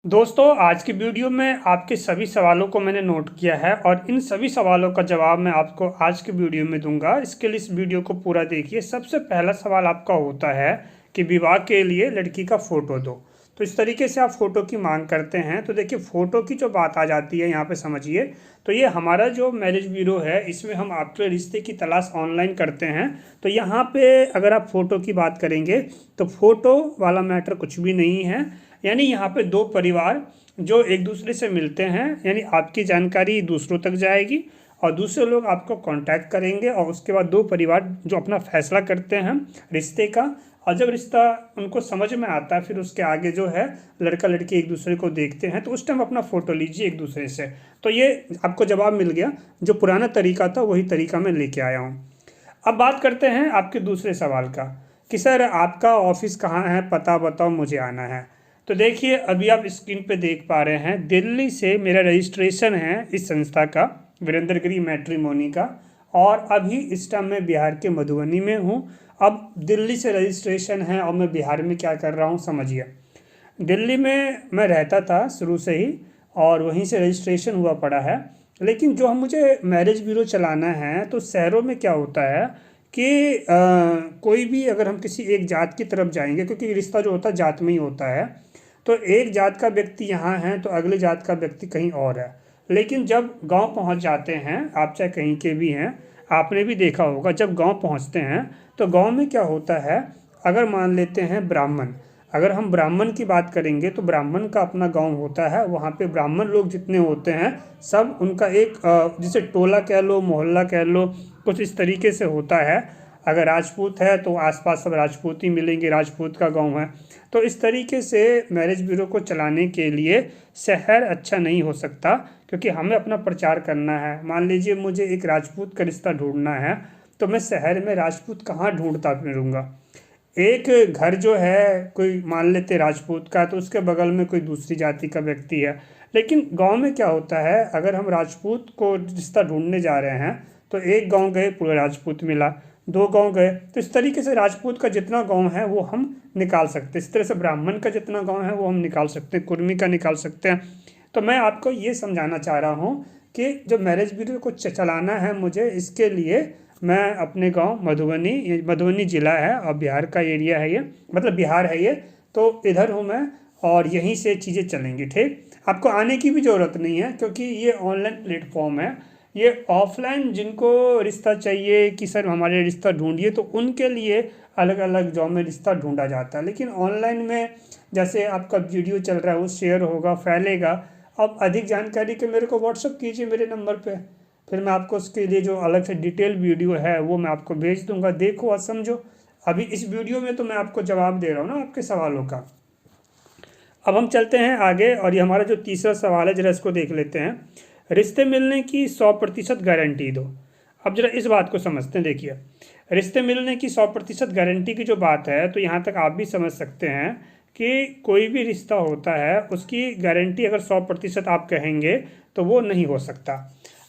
दोस्तों, आज की वीडियो में आपके सभी सवालों को मैंने नोट किया है और इन सभी सवालों का जवाब मैं आपको आज की वीडियो में दूंगा। इसके लिए इस वीडियो को पूरा देखिए। सबसे पहला सवाल आपका होता है कि विवाह के लिए लड़की का फ़ोटो दो। तो इस तरीके से आप फ़ोटो की मांग करते हैं। तो देखिए, फ़ोटो की जो बात आ जाती है यहाँ पे समझिए। तो ये हमारा जो मैरिज ब्यूरो है, इसमें हम आपके रिश्ते की तलाश ऑनलाइन करते हैं। तो यहाँ पे अगर आप फ़ोटो की बात करेंगे तो फ़ोटो वाला मैटर कुछ भी नहीं है। यानी यहाँ पे दो परिवार जो एक दूसरे से मिलते हैं, यानी आपकी जानकारी दूसरों तक जाएगी और दूसरे लोग आपको कांटेक्ट करेंगे और उसके बाद दो परिवार जो अपना फैसला करते हैं रिश्ते का। और जब रिश्ता उनको समझ में आता है, फिर उसके आगे जो है लड़का लड़की एक दूसरे को देखते हैं। तो उस टाइम अपना फ़ोटो लीजिए एक दूसरे से। तो ये आपको जवाब मिल गया। जो पुराना तरीका था वही तरीका मैं लेके आया हूँ। अब बात करते हैं आपके दूसरे सवाल का कि सर आपका ऑफिस कहाँ है, पता बताओ, मुझे आना है। तो देखिए, अभी आप स्क्रीन पे देख पा रहे हैं, दिल्ली से मेरा रजिस्ट्रेशन है इस संस्था का, वीरेंद्र गिरी मैट्रिमोनी का। और अभी इस टाइम मैं बिहार के मधुबनी में हूँ। अब दिल्ली से रजिस्ट्रेशन है और मैं बिहार में क्या कर रहा हूँ समझिए। दिल्ली में मैं रहता था शुरू से ही और वहीं से रजिस्ट्रेशन हुआ पड़ा है। लेकिन जो हम मुझे मैरिज ब्यूरो चलाना है, तो शहरों में क्या होता है कि कोई भी अगर हम किसी एक जात की तरफ जाएंगे, क्योंकि रिश्ता जो होता है जात में ही होता है। तो एक जात का व्यक्ति यहाँ है तो अगले जात का व्यक्ति कहीं और है। लेकिन जब गांव पहुंच जाते हैं, आप चाहे कहीं के भी हैं, आपने भी देखा होगा जब गांव पहुंचते हैं तो गांव में क्या होता है। अगर मान लेते हैं ब्राह्मण, अगर हम ब्राह्मण की बात करेंगे तो ब्राह्मण का अपना गांव होता है। वहाँ पे ब्राह्मण लोग जितने होते हैं सब उनका एक जिसे टोला कह लो, मोहल्ला कह लो, कुछ इस तरीके से होता है। अगर राजपूत है तो आसपास सब राजपूत ही मिलेंगे, राजपूत का गांव है। तो इस तरीके से मैरिज ब्यूरो को चलाने के लिए शहर अच्छा नहीं हो सकता, क्योंकि हमें अपना प्रचार करना है। मान लीजिए मुझे एक राजपूत का रिश्ता ढूंढना है, तो मैं शहर में राजपूत कहाँ ढूंढता फिरूंगा। एक घर जो है कोई मान लेते राजपूत का, तो उसके बगल में कोई दूसरी जाति का व्यक्ति है। लेकिन गांव में क्या होता है, अगर हम राजपूत को रिश्ता ढूंढने जा रहे हैं तो एक गांव गए पूरा राजपूत मिला, दो गांव गए, तो इस तरीके से राजपूत का जितना गांव है वो हम निकाल सकते हैं। इस तरह से ब्राह्मण का जितना गांव है वो हम निकाल सकते हैं, कुर्मी का निकाल सकते हैं। तो मैं आपको ये समझाना चाह रहा हूँ कि जो मैरिज ब्यूरो को चलाना है मुझे, इसके लिए मैं अपने गांव मधुबनी, ये मधुबनी ज़िला है और बिहार का एरिया है ये, मतलब बिहार है ये। तो इधर हूँ मैं और यहीं से चीज़ें चलेंगी। ठीक, आपको आने की भी ज़रूरत नहीं है, क्योंकि ये ऑनलाइन प्लेटफॉर्म है। ये ऑफलाइन जिनको रिश्ता चाहिए कि सर हमारे रिश्ता ढूंढिए, तो उनके लिए अलग अलग जॉब में रिश्ता ढूंढा जाता है। लेकिन ऑनलाइन में जैसे आपका वीडियो चल रहा है वो शेयर होगा, फैलेगा। अब अधिक जानकारी के मेरे को व्हाट्सअप कीजिए मेरे नंबर पे, फिर मैं आपको उसके लिए जो अलग से डिटेल वीडियो है वो मैं आपको भेज दूंगा, देखो और समझो। अभी इस वीडियो में तो मैं आपको जवाब दे रहा हूँ ना आपके सवालों का। अब हम चलते हैं आगे और ये हमारा जो तीसरा सवाल है, जरा इसको देख लेते हैं। रिश्ते मिलने की 100% गारंटी दो। अब जरा इस बात को समझते हैं। देखिए, रिश्ते मिलने की 100% गारंटी की जो बात है, तो यहाँ तक आप भी समझ सकते हैं कि कोई भी रिश्ता होता है उसकी गारंटी अगर 100% आप कहेंगे तो वो नहीं हो सकता।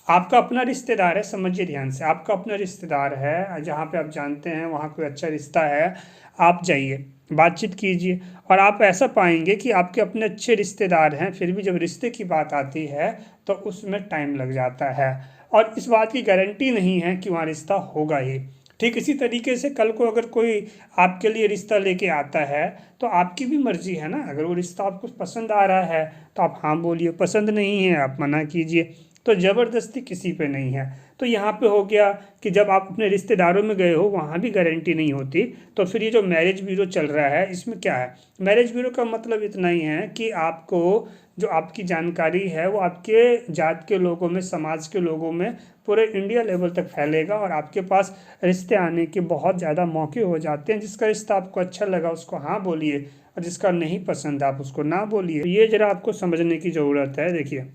आपका अपना रिश्तेदार है, समझिए ध्यान से, आपका अपना रिश्तेदार है जहाँ पे आप जानते हैं वहाँ कोई अच्छा रिश्ता है, आप जाइए बातचीत कीजिए और आप ऐसा पाएंगे कि आपके अपने अच्छे रिश्तेदार हैं, फिर भी जब रिश्ते की बात आती है तो उसमें टाइम लग जाता है और इस बात की गारंटी नहीं है कि वहाँ रिश्ता होगा ही। ठीक इसी तरीके से कल को अगर कोई आपके लिए रिश्ता लेके आता है तो आपकी भी मर्जी है ना। अगर वो रिश्ता आपको पसंद आ रहा है तो आप हाँ बोलिए, पसंद नहीं है आप मना कीजिए। तो ज़बरदस्ती किसी पे नहीं है। तो यहाँ पे हो गया कि जब आप अपने रिश्तेदारों में गए हो वहाँ भी गारंटी नहीं होती। तो फिर ये जो मैरिज ब्यूरो चल रहा है इसमें क्या है, मैरिज ब्यूरो का मतलब इतना ही है कि आपको जो आपकी जानकारी है वो आपके जात के लोगों में, समाज के लोगों में, पूरे इंडिया लेवल तक फैलेगा और आपके पास रिश्ते आने के बहुत ज़्यादा मौके हो जाते हैं। जिसका रिश्ता आपको अच्छा लगा उसको हाँ बोलिए और जिसका नहीं पसंद आप उसको ना बोलिए। ये ज़रा आपको समझने की ज़रूरत है। देखिए,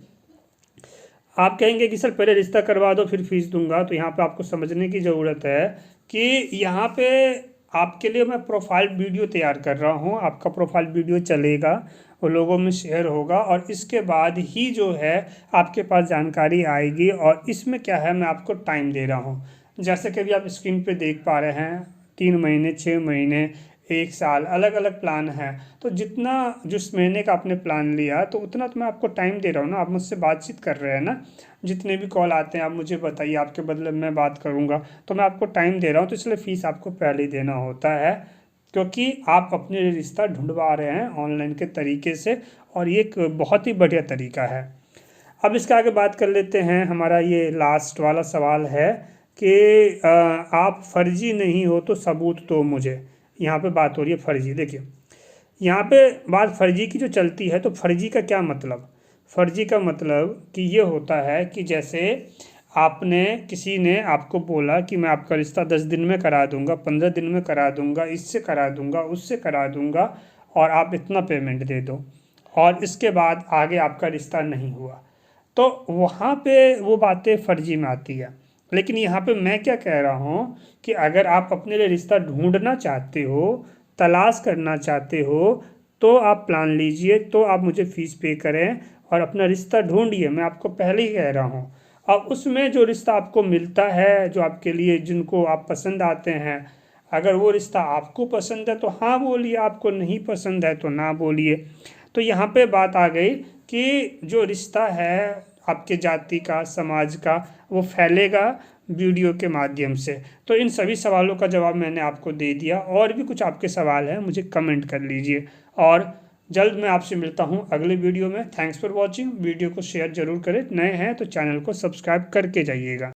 आप कहेंगे कि सर पहले रिश्ता करवा दो फिर फीस दूंगा, तो यहाँ पे आपको समझने की ज़रूरत है कि यहाँ पे आपके लिए मैं प्रोफाइल वीडियो तैयार कर रहा हूँ। आपका प्रोफाइल वीडियो चलेगा, वो लोगों में शेयर होगा और इसके बाद ही जो है आपके पास जानकारी आएगी। और इसमें क्या है, मैं आपको टाइम दे रहा हूँ। जैसे कि अभी आप स्क्रीन पे देख पा रहे हैं, 3 महीने, 6 महीने, 1 साल, अलग अलग प्लान है। तो जितना जिस महीने का आपने प्लान लिया तो उतना तो मैं आपको टाइम दे रहा हूँ ना, आप मुझसे बातचीत कर रहे हैं ना, जितने भी कॉल आते हैं आप मुझे बताइए, आपके बदले में मैं बात करूँगा, तो मैं आपको टाइम दे रहा हूँ, तो इसलिए फ़ीस आपको पहले ही देना होता है, क्योंकि आप अपने लिए रिश्ता ढूंढवा रहे हैं ऑनलाइन के तरीके से, और ये एक बहुत ही बढ़िया तरीका है। अब इसके आगे बात कर लेते हैं। हमारा ये लास्ट वाला सवाल है कि आप फर्जी नहीं हो तो सबूत दो मुझे। यहाँ पे बात हो रही है फर्जी। देखिए, यहाँ पे बात फर्जी की जो चलती है, तो फर्जी का क्या मतलब? फर्जी का मतलब कि ये होता है कि जैसे आपने किसी ने आपको बोला कि मैं आपका रिश्ता 10 दिन में करा दूंगा, 15 दिन में करा दूंगा, इससे करा दूंगा, उससे करा दूंगा, और आप इतना पेमेंट दे दो, और इसके बाद आगे आपका रिश्ता नहीं हुआ, तो वहाँ पे वो बातें फर्जी में आती है। लेकिन यहाँ पे मैं क्या कह रहा हूँ कि अगर आप अपने लिए रिश्ता ढूंढना चाहते हो, तलाश करना चाहते हो, तो आप प्लान लीजिए, तो आप मुझे फ़ीस पे करें और अपना रिश्ता ढूंढिए। मैं आपको पहले ही कह रहा हूँ। और उसमें जो रिश्ता आपको मिलता है, जो आपके लिए जिनको आप पसंद आते हैं, अगर वो रिश्ता आपको पसंद है तो हाँ बोलिए, आपको नहीं पसंद है तो ना बोलिए। तो यहाँ पे बात आ गई कि जो रिश्ता है आपके जाति का, समाज का, वो फैलेगा वीडियो के माध्यम से। तो इन सभी सवालों का जवाब मैंने आपको दे दिया। और भी कुछ आपके सवाल हैं मुझे कमेंट कर लीजिए, और जल्द मैं आपसे मिलता हूँ अगले वीडियो में। Thanks for watching. वीडियो को शेयर ज़रूर करें, नए हैं तो चैनल को सब्सक्राइब करके जाइएगा।